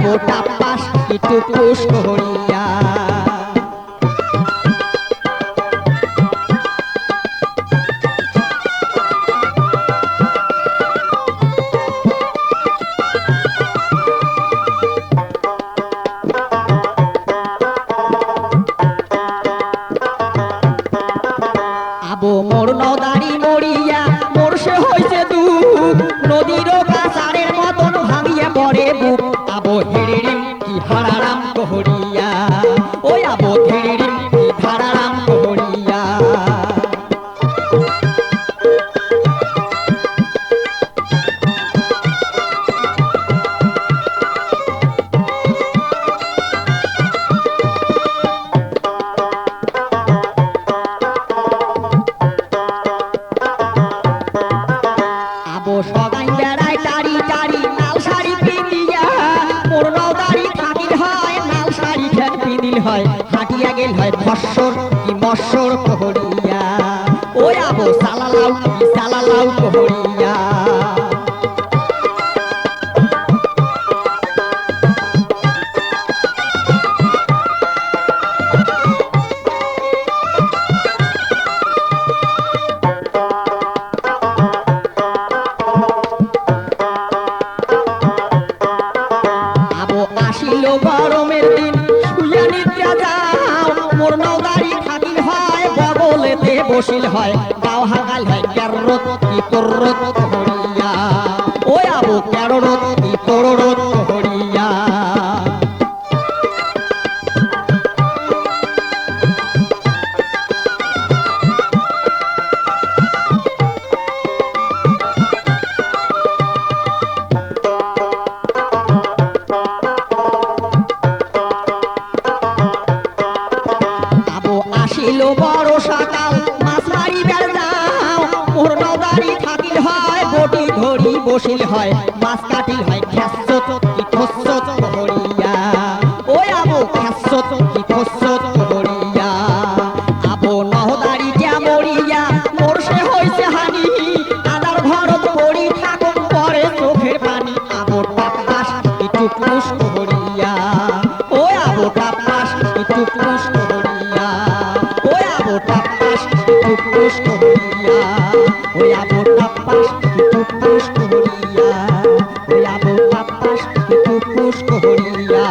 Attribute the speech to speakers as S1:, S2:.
S1: আবো টাপাস একটু পুষ করিয়া আবো মোর নদারি মরিয়া মোর সে হইছে দুঃখ নদীর কাছারের মতন ভাঙিয়া পড়ে বুক আবো হেড়িম কি হারারাম কহরিয়া ওই আবো হেড়িম কি হারারাম কহরিয়া আবো সগাই বেড়ায় টারি টারি লাল শাড়ি পিন্দিয়া মোর নদারি থাকিল হয় লাল শাড়ি ফেন পিন্দিল হয় হাঁটিয়া গেল হয় ফসর কি মসর কহরিয়া ওই আবো সালালাউ কি সালালাউ কহরিয়া আবো আসিল গরমের দিন শুইয়া নিদ্রা যাও মোর নদারি থাকিল হয় বগলেতে বসিল হয় গাও হাগাল হয় ক্যাররত কি কররত কহরিয়া ওই আবো ক্যাররত কি কররত কহরিয়া আবো আসিল বড় সকাল মাছ মারিবার যাও মোর নদারি থাকিল হয় বটি ধরি বসিল হয় মাছ কাটিল হয় খেসত কি খসত কহরিয়া ওই আবো খেসত কি খসত কহরিয়া আবো নদারি যা মরিয়া মোর সে হইছে হানি আদার ঘরত পড়ি থাকুন পরে চোখের পানি আবো টাপাস একটু পুষ কহরিয়া ওই আবো টাপাস একটু পুষ কহরিয়া ওই আবো টাপাস একটু পুষ কহরিয়া ওই আবো টাপাস একটু পুষ কহরিয়া ওই আবো টাপাস একটু পুষ কহরিয়া